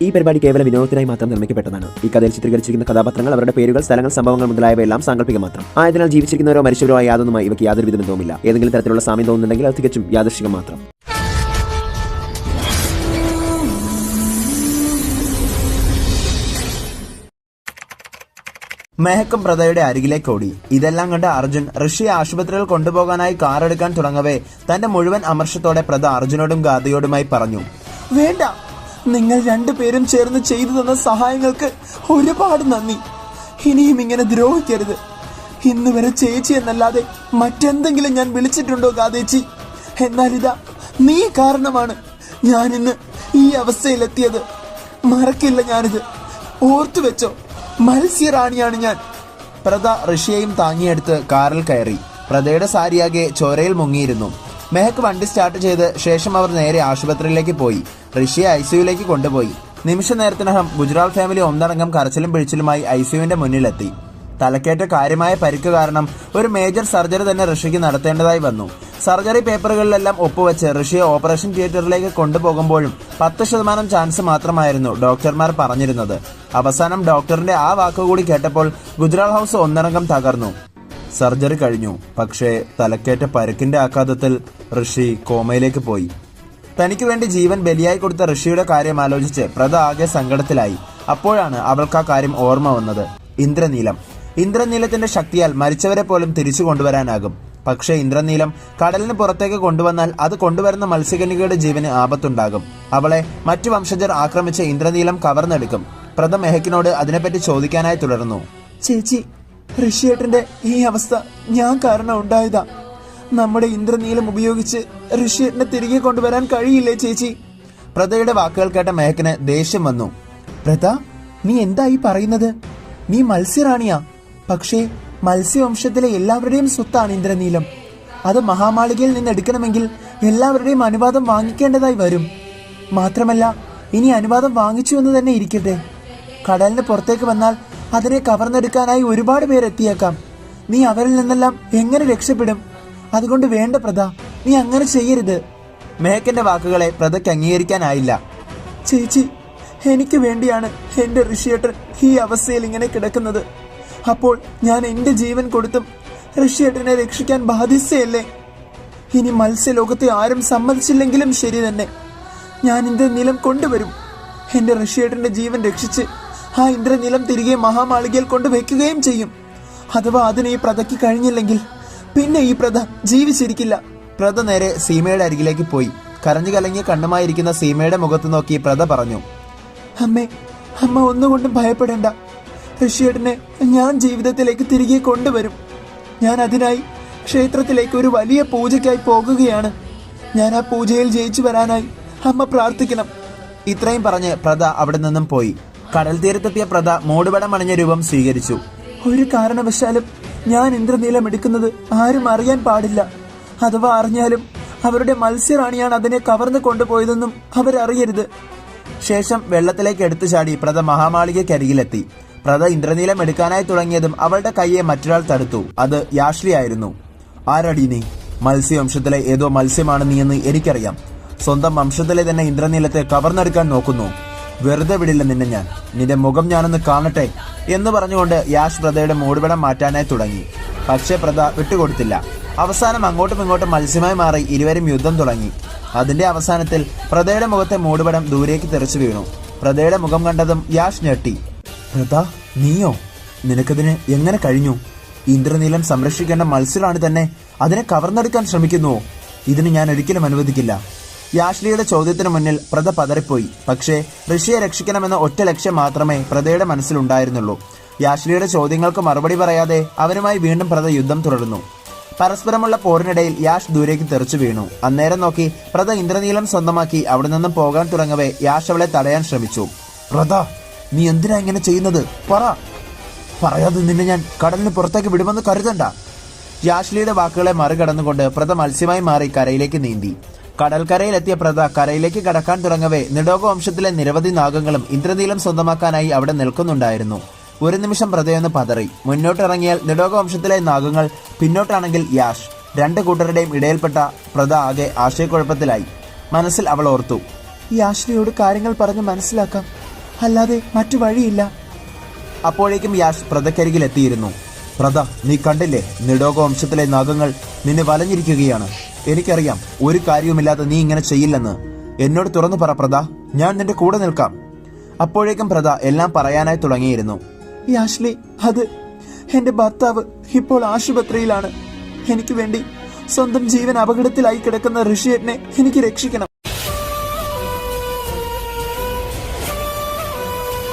ഈ പരിപാടി കേവല വിനോദത്തിനായി മാത്രം നിർമ്മിക്കപ്പെട്ടതാണ്. ഈ കഥയിൽ ചിത്രീകരിച്ചിരിക്കുന്ന കഥാപാത്രങ്ങൾ, അവരുടെ പേരുകൾ, സ്ഥലങ്ങൾ, സംഭവങ്ങൾ മുതലായവയെല്ലാം സാങ്കല്പികം മാത്രം ആയതിനാൽ ജീവിച്ചിരിക്കുന്നവരോ മരിച്ചവരോ ആയ യാതൊന്നുമായി ഇവയ്ക്ക് യാതൊരു വിധ ബന്ധവുമില്ല. ഏതെങ്കിലും തരത്തിലുള്ള സാമ്യം തോന്നുന്നുണ്ടെങ്കിൽ അത് തികച്ചും യാദൃശ്ചികം മാത്രം. മെഹക്കും പ്രദയുടെ അരികിലേക്ക് ഓടി. ഇതെല്ലാം കണ്ട് അർജുൻ ഋഷിയെ ആശുപത്രിയിൽ കൊണ്ടുപോകാനായി കാറെടുക്കാൻ തുടങ്ങവേ തന്റെ മുഴുവൻ അമർഷത്തോടെ പ്രദ അർജുനോടും ഗാഥയോടുമായി പറഞ്ഞു, വേണ്ട, നിങ്ങൾ രണ്ടുപേരും ചേർന്ന് ചെയ്തു തന്ന സഹായങ്ങൾക്ക് ഒരുപാട് നന്ദി. ഇനിയും ഇങ്ങനെ ദ്രോഹിക്കരുത്. ഇന്ന് വരെ ചേച്ചി എന്നല്ലാതെ മറ്റെന്തെങ്കിലും ഞാൻ വിളിച്ചിട്ടുണ്ടോ ഗാഥേച്ചി? എന്നാൽ ഇതാ നീ കാരണമാണ് ഞാൻ ഇന്ന് ഈ അവസ്ഥയിലെത്തിയത്. മറക്കില്ല ഞാനിത്, ഓർത്തു വെച്ചോ. മത്സ്യറാണിയാണ് ഞാൻ. പ്രദ ഋഷിയെയും താങ്ങിയെടുത്ത് കാറിൽ കയറി. പ്രദയുടെ സാരിയാകെ ചോരയിൽ മുങ്ങിയിരുന്നു. മെഹക്ക് വണ്ടി സ്റ്റാർട്ട് ചെയ്ത് ശേഷം അവർ നേരെ ആശുപത്രിയിലേക്ക് പോയി. ഋഷിയെ ഐസിയുലേക്ക് കൊണ്ടുപോയി. നിമിഷ നേരത്തിനകം ഗുജറാൾ ഫാമിലി ഒന്നടങ്കം കരച്ചിലും പിഴിച്ചിലുമായി ഐസിയുവിന്റെ മുന്നിലെത്തി. തലക്കേറ്റ കാര്യമായ പരിക്ക് കാരണം ഒരു മേജർ സർജറി തന്നെ ഋഷിക്ക് നടത്തേണ്ടതായി വന്നു. സർജറി പേപ്പറുകളിലെല്ലാം ഒപ്പുവെച്ച് ഋഷിയെ ഓപ്പറേഷൻ തിയേറ്ററിലേക്ക് കൊണ്ടുപോകുമ്പോഴും 10% ചാൻസ് മാത്രമായിരുന്നു ഡോക്ടർമാർ പറഞ്ഞിരുന്നത്. അവസാനം ഡോക്ടറിന്റെ ആ വാക്കുകൂടി കേട്ടപ്പോൾ ഗുജറാൾ ഹൗസ് ഒന്നടങ്കം തകർന്നു. സർജറി കഴിഞ്ഞു. പക്ഷേ തലക്കേറ്റ പരുക്കിന്റെ ആഘാതത്തിൽ ഋഷി കോമയിലേക്ക് പോയി. തനിക്ക് വേണ്ടി ജീവൻ ബലിയായി കൊടുത്ത ഋഷിയുടെ കാര്യം ആലോചിച്ച് പ്രദ ആകെ സങ്കടത്തിലായി. അപ്പോഴാണ് അവൾക്ക് ആ കാര്യം ഓർമ്മ വന്നത്. ഇന്ദ്രനീലത്തിന്റെ ശക്തിയാൽ മരിച്ചവരെ പോലും തിരിച്ചു കൊണ്ടുവരാനാകും. പക്ഷേ ഇന്ദ്രനീലം കടലിന് പുറത്തേക്ക് കൊണ്ടുവന്നാൽ അത് കൊണ്ടുവരുന്ന മത്സ്യകന്യകയുടെ ജീവന് ആപത്തുണ്ടാകും. അവളെ മറ്റു വംശജർ ആക്രമിച്ച് ഇന്ദ്രനീലം കവർന്നെടുക്കും. പ്രദ മെഹക്കിനോട് അതിനെപ്പറ്റി ചോദിക്കാനായി തുടർന്നു. ചേച്ചി, ഋഷിയേട്ടന്റെ ഈ അവസ്ഥ ഞാൻ കാരണം ഉണ്ടായതാ. നമ്മുടെ ഇന്ദ്രനീലം ഉപയോഗിച്ച് ഋഷിയേട്ടനെ തിരികെ കൊണ്ടുവരാൻ കഴിയില്ലേ ചേച്ചി? പ്രദയുടെ വാക്കുകൾ കേട്ട മെഹക്കിന് ദേഷ്യം വന്നു. പ്രദ, നീ എന്തായി പറയുന്നത്? നീ മത്സ്യറാണിയാ. പക്ഷേ മത്സ്യവംശത്തിലെ എല്ലാവരുടെയും സ്വത്താണ് ഇന്ദ്രനീലം. അത് മഹാമാളികയിൽ നിന്ന് എടുക്കണമെങ്കിൽ എല്ലാവരുടെയും അനുവാദം വാങ്ങിക്കേണ്ടതായി വരും. മാത്രമല്ല, ഇനി അനുവാദം വാങ്ങിച്ചു എന്ന് തന്നെ ഇരിക്കട്ടെ, കടലിന് പുറത്തേക്ക് വന്നാൽ അതിനെ കവർന്നെടുക്കാനായി ഒരുപാട് പേരെത്തിയേക്കാം. നീ അവരിൽ നിന്നെല്ലാം എങ്ങനെ രക്ഷപ്പെടും? അതുകൊണ്ട് വേണ്ട പ്രദ, നീ അങ്ങനെ ചെയ്യരുത്. മെഹക്കിന്റെ വാക്കുകളെ പ്രദയ്ക്ക് അംഗീകരിക്കാനായില്ല. ചേച്ചി, എനിക്ക് വേണ്ടിയാണ് എന്റെ ഋഷിയേട്ടൻ ഈ അവസ്ഥയിൽ ഇങ്ങനെ കിടക്കുന്നത്. അപ്പോൾ ഞാൻ എന്റെ ജീവൻ കൊടുത്തും ഋഷിയേട്ടനെ രക്ഷിക്കാൻ ബാധ്യസ്ഥയല്ലേ? ഇനി മത്സ്യലോകത്തെ ആരും സമ്മതിച്ചില്ലെങ്കിലും ശരി തന്നെ, ഞാൻ ഇന്ദ്രനീലം കൊണ്ടുവരും. എന്റെ ഋഷിയേട്ടന്റെ ജീവൻ രക്ഷിച്ച് ആ ഇന്ദ്രനീലം തിരികെ മഹാമാളികയിൽ കൊണ്ടുവയ്ക്കുകയും ചെയ്യും. അഥവാ അതിന് ഈ പ്രദയ്ക്ക് കഴിഞ്ഞില്ലെങ്കിൽ പിന്നെ ഈ പ്രദ ജീവിച്ചിരിക്കില്ല. പ്രദ നേരെ സീമയുടെ അരികിലേക്ക് പോയി. കരഞ്ഞു കലങ്ങിയ കണ്ണുമായിരിക്കുന്ന സീമയുടെ മുഖത്ത് നോക്കി പ്രദ പറഞ്ഞു, അമ്മ ഒന്നുകൊണ്ടും ഭയപ്പെടേണ്ട. ഋഷിയേട്ടനെ ഞാൻ ജീവിതത്തിലേക്ക് തിരികെ കൊണ്ടുവരും. ഞാൻ അതിനായി ക്ഷേത്രത്തിലേക്ക് ഒരു വലിയ പൂജയ്ക്കായി പോകുകയാണ്. ഞാൻ ആ പൂജയിൽ ജയിച്ചു വരാനായി അമ്മ പ്രാർത്ഥിക്കണം. ഇത്രയും പറഞ്ഞ് പ്രദ അവിടെ നിന്നും പോയി. കടൽ തീരത്തെത്തിയ പ്രദ മൂടുപടം അണിഞ്ഞ രൂപം സ്വീകരിച്ചു. ഒരു കാരണവശാലും ഞാൻ ഇന്ദ്രനീലം എടുക്കുന്നത് ആരും അറിയാൻ പാടില്ല. അഥവാ അറിഞ്ഞാലും അവരുടെ മത്സ്യറാണിയാണ് അതിനെ കവർന്നു കൊണ്ടുപോയതെന്നും അവരറിയരുത്. ശേഷം വെള്ളത്തിലേക്ക് എടുത്തു ചാടി പ്രദ മഹാമാളികയ്ക്കരികിലെത്തി. പ്രദ ഇന്ദ്രനീലം എടുക്കാനായി തുടങ്ങിയതും അവളുടെ കൈയെ മറ്റൊരാൾ തടുത്തു. അത് യാഷ്ലി ആയിരുന്നു. ആരടി നീ? മത്സ്യവംശത്തിലെ ഏതോ മത്സ്യമാണ് നീയെന്ന് എനിക്കറിയാം. സ്വന്തം വംശത്തിലെ തന്നെ ഇന്ദ്രനീലത്തെ കവർന്നെടുക്കാൻ നോക്കുന്നു. വെറുതെ വിടില്ല നിന്നെ ഞാൻ. നിന്റെ മുഖം ഞാനൊന്ന് കാണട്ടെ എന്ന് പറഞ്ഞുകൊണ്ട് യാഷ് പ്രദയുടെ മൂടുപടം മാറ്റാനായി തുടങ്ങി. പക്ഷേ പ്രദ വിട്ടുകൊടുത്തില്ല. അവസാനം അങ്ങോട്ടും ഇങ്ങോട്ടും മത്സ്യമായി മാറി ഇരുവരും യുദ്ധം തുടങ്ങി. അതിന്റെ അവസാനത്തിൽ പ്രദയുടെ മുഖത്തെ മൂടുപടം ദൂരേക്ക് തെറിച്ചു വീണു. പ്രദയുടെ മുഖം കണ്ടതും യാഷ് ഞെട്ടി. പ്രദ, നീയോ? നിനക്കതിന് എങ്ങനെ കഴിഞ്ഞു? ഇന്ദ്രനീലം സംരക്ഷിക്കേണ്ട മത്സ്യമാണ് തന്നെ അതിനെ കവർന്നെടുക്കാൻ ശ്രമിക്കുന്നുവോ? ഇതിന് ഞാൻ ഒരിക്കലും അനുവദിക്കില്ല. യാഷ്ലിയുടെ ചോദ്യത്തിന് മുന്നിൽ പ്രദ പതറിപ്പോയി. പക്ഷേ ഋഷിയെ രക്ഷിക്കണമെന്ന ഒറ്റ ലക്ഷ്യം മാത്രമേ പ്രദയുടെ മനസ്സിലുണ്ടായിരുന്നുള്ളൂ. യാഷ്ലിയുടെ ചോദ്യങ്ങൾക്ക് മറുപടി പറയാതെ അവരുമായി വീണ്ടും പ്രദ യുദ്ധം തുടർന്നു. പരസ്പരമുള്ള പോരിനിടയിൽ യാഷ് ദൂരേക്ക് തെറിച്ചു വീണു. അന്നേരം നോക്കി പ്രദ ഇന്ദ്രനീലം സ്വന്തമാക്കി അവിടെ നിന്നും പോകാൻ തുടങ്ങവേ യാഷ് അവളെ തടയാൻ ശ്രമിച്ചു. പ്രദ, നീ എന്തിനാ ഇങ്ങനെ ചെയ്യുന്നത്? പറയാതെ നിന്നെ ഞാൻ കടലിന് പുറത്തേക്ക് വിടുമെന്ന് കരുതണ്ട. യാഷ്ലിയുടെ വാക്കുകളെ മറികടന്നുകൊണ്ട് പ്രദ മത്സ്യമായി മാറി കരയിലേക്ക് നീന്തി. കടൽക്കരയിലെത്തിയ പ്രദ കരയിലേക്ക് കടക്കാൻ തുടങ്ങവേ നിഡോഗ വംശത്തിലെ നിരവധി നാഗങ്ങളും ഇന്ദ്രനീലം സ്വന്തമാക്കാനായി അവിടെ നിൽക്കുന്നുണ്ടായിരുന്നു. ഒരു നിമിഷം പ്രദയൊന്ന് പതറി. മുന്നോട്ടിറങ്ങിയാൽ നിഡോഗ വംശത്തിലെ നാഗങ്ങൾ, പിന്നോട്ടാണെങ്കിൽ യാഷ്. രണ്ട് കൂട്ടരുടെയും ഇടയിൽപ്പെട്ട പ്രദ ആകെ ആശയക്കുഴപ്പത്തിലായി. മനസ്സിൽ അവൾ ഓർത്തു, യാഷ്ലിയോട് കാര്യങ്ങൾ പറഞ്ഞ് മനസ്സിലാക്കാം. അല്ലാതെ മറ്റു വഴിയില്ല. അപ്പോഴേക്കും യാഷ് പ്രതക്കരികിൽ എത്തിയിരുന്നു. പ്രത, നീ കണ്ടില്ലേ, നിഡോഗ വംശത്തിലെ നാഗങ്ങൾ നിന്നെ വലഞ്ഞിരിക്കുകയാണ്. എനിക്കറിയാം ഒരു കാര്യവുമില്ലാതെ നീ ഇങ്ങനെ ചെയ്യില്ലെന്ന്. എന്നോട് തുറന്നു പറ പ്രത, ഞാൻ നിന്റെ കൂടെ നിൽക്കാം. അപ്പോഴേക്കും പ്രത എല്ലാം പറയാനായി തുടങ്ങിയിരുന്നു. യാഷ്ലി, അത് എന്റെ ഭർത്താവ് ഇപ്പോൾ ആശുപത്രിയിലാണ്. എനിക്ക് വേണ്ടി സ്വന്തം ജീവൻ അപകടത്തിലായി കിടക്കുന്ന ഋഷിയേട്ടനെ എനിക്ക് രക്ഷിക്കണം.